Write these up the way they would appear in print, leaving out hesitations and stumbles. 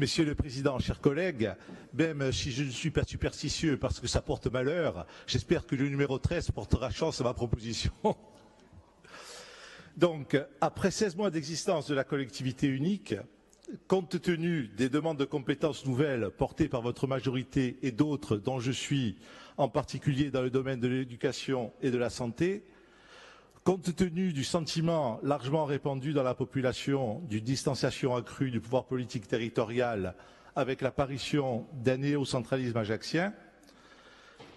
Monsieur le Président, chers collègues, même si je ne suis pas superstitieux parce que ça porte malheur, j'espère que le numéro 13 portera chance à ma proposition. Donc, après 16 mois d'existence de la collectivité unique, compte tenu des demandes de compétences nouvelles portées par votre majorité et d'autres dont je suis, en particulier dans le domaine de l'éducation et de la santé, compte tenu du sentiment largement répandu dans la population d'une distanciation accrue du pouvoir politique territorial avec l'apparition d'un néocentralisme ajaccien,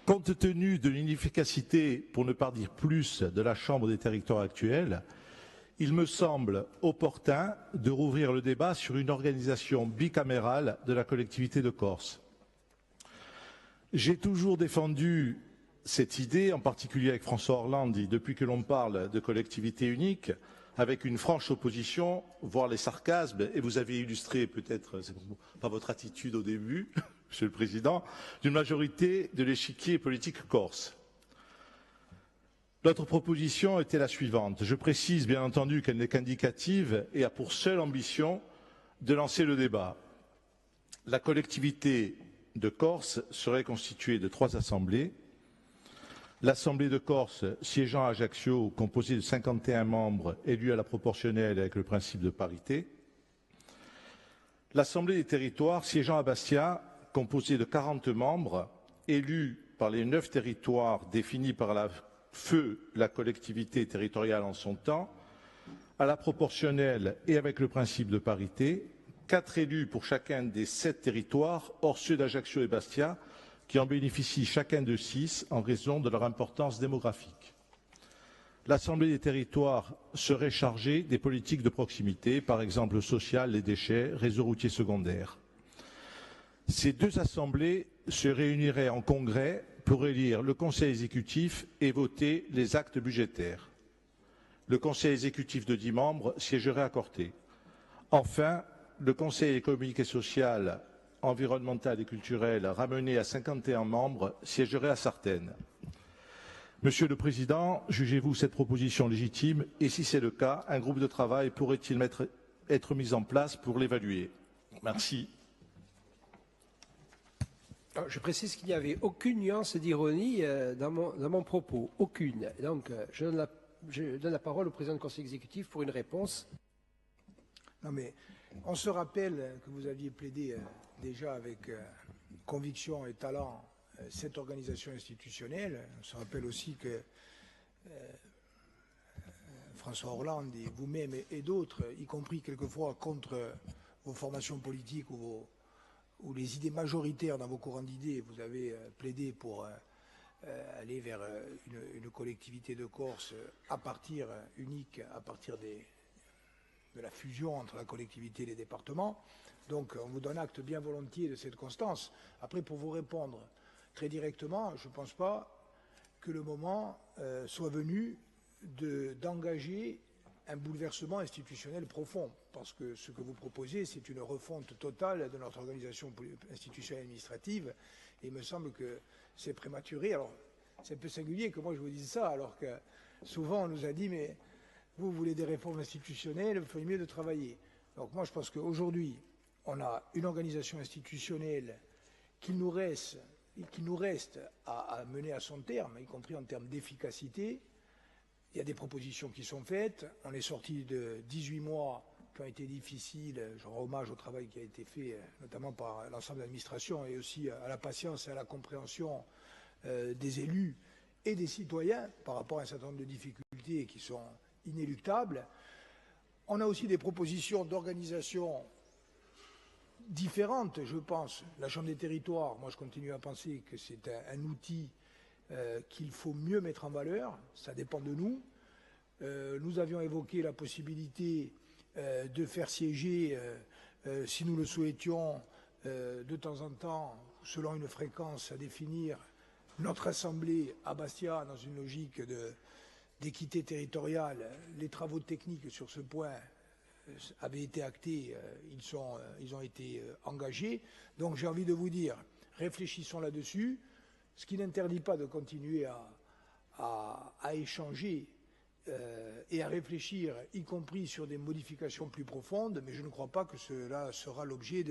compte tenu de l'inefficacité, pour ne pas dire plus, de la Chambre des territoires actuelle, il me semble opportun de rouvrir le débat sur une organisation bicamérale de la collectivité de Corse. J'ai toujours défendu cette idée, en particulier avec François Hollande, depuis que l'on parle de collectivité unique, avec une franche opposition, voire les sarcasmes, et vous avez illustré peut-être, par votre attitude au début, Monsieur le Président, d'une majorité de l'échiquier politique corse. Notre proposition était la suivante. Je précise bien entendu qu'elle n'est qu'indicative et a pour seule ambition de lancer le débat. La collectivité de Corse serait constituée de 3 assemblées. L'Assemblée de Corse siégeant à Ajaccio, composée de 51 membres élus à la proportionnelle avec le principe de parité. L'Assemblée des territoires siégeant à Bastia, composée de 40 membres élus par les 9 territoires définis par la collectivité territoriale en son temps, à la proportionnelle et avec le principe de parité, 4 élus pour chacun des 7 territoires, hors ceux d'Ajaccio et Bastia, qui en bénéficient chacun de 6 en raison de leur importance démographique. L'Assemblée des territoires serait chargée des politiques de proximité, par exemple sociales, les déchets, réseaux routiers secondaires. Ces 2 assemblées se réuniraient en congrès pour élire le Conseil exécutif et voter les actes budgétaires. Le Conseil exécutif de 10 membres siégerait à Corté. Enfin, le Conseil économique et social, environnemental et culturel, ramené à 51 membres, siégerait à Sartène. Monsieur le Président, jugez-vous cette proposition légitime et si c'est le cas, un groupe de travail pourrait-il être mis en place pour l'évaluer? Merci. Alors, je précise qu'il n'y avait aucune nuance d'ironie dans mon propos, aucune. Donc, je donne la parole au président du Conseil exécutif pour une réponse. Non mais, on se rappelle que vous aviez plaidé déjà avec conviction et talent cette organisation institutionnelle. On se rappelle aussi que François Hollande et vous-même et d'autres, y compris quelquefois contre vos formations politiques ou les idées majoritaires dans vos courants d'idées, vous avez plaidé pour aller vers une collectivité de Corse unique à partir de la fusion entre la collectivité et les départements. Donc on vous donne acte bien volontiers de cette constance. Après, pour vous répondre très directement, je ne pense pas que le moment soit venu d'engager un bouleversement institutionnel profond, parce que ce que vous proposez, c'est une refonte totale de notre organisation institutionnelle administrative, et il me semble que c'est prématuré. Alors, c'est un peu singulier que moi je vous dise ça, alors que souvent on nous a dit, mais vous voulez des réformes institutionnelles, vous feriez mieux de travailler. Donc moi je pense qu'aujourd'hui, on a une organisation institutionnelle qu'il nous reste à mener à son terme, y compris en termes d'efficacité. Il y a des propositions qui sont faites. On est sorti de 18 mois qui ont été difficiles. Je rends hommage au travail qui a été fait, notamment par l'ensemble de l'administration, et aussi à la patience et à la compréhension des élus et des citoyens par rapport à un certain nombre de difficultés qui sont inéluctables. On a aussi des propositions d'organisation différentes, je pense. La Chambre des territoires, moi je continue à penser que c'est un outil qu'il faut mieux mettre en valeur, ça dépend de nous. Nous avions évoqué la possibilité de faire siéger, si nous le souhaitions, de temps en temps, selon une fréquence à définir, notre Assemblée à Bastia dans une logique d'équité territoriale. Les travaux techniques sur ce point avaient été actés, ils ont été engagés. Donc j'ai envie de vous dire, réfléchissons là-dessus, ce qui n'interdit pas de continuer à échanger et à réfléchir, y compris sur des modifications plus profondes, mais je ne crois pas que cela sera l'objet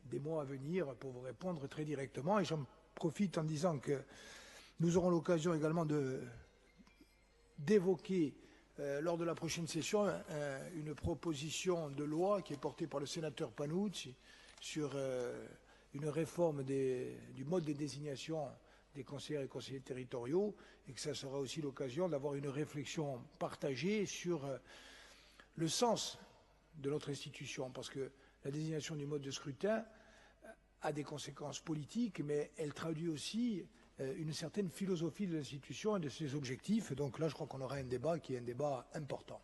des mois à venir pour vous répondre très directement. Et j'en profite en disant que nous aurons l'occasion également d'évoquer lors de la prochaine session une proposition de loi qui est portée par le sénateur Panucci sur une réforme du mode de désignation des conseillers et conseillers territoriaux, et que ça sera aussi l'occasion d'avoir une réflexion partagée sur le sens de notre institution, parce que la désignation du mode de scrutin a des conséquences politiques, mais elle traduit aussi une certaine philosophie de l'institution et de ses objectifs. Donc là, je crois qu'on aura un débat qui est un débat important.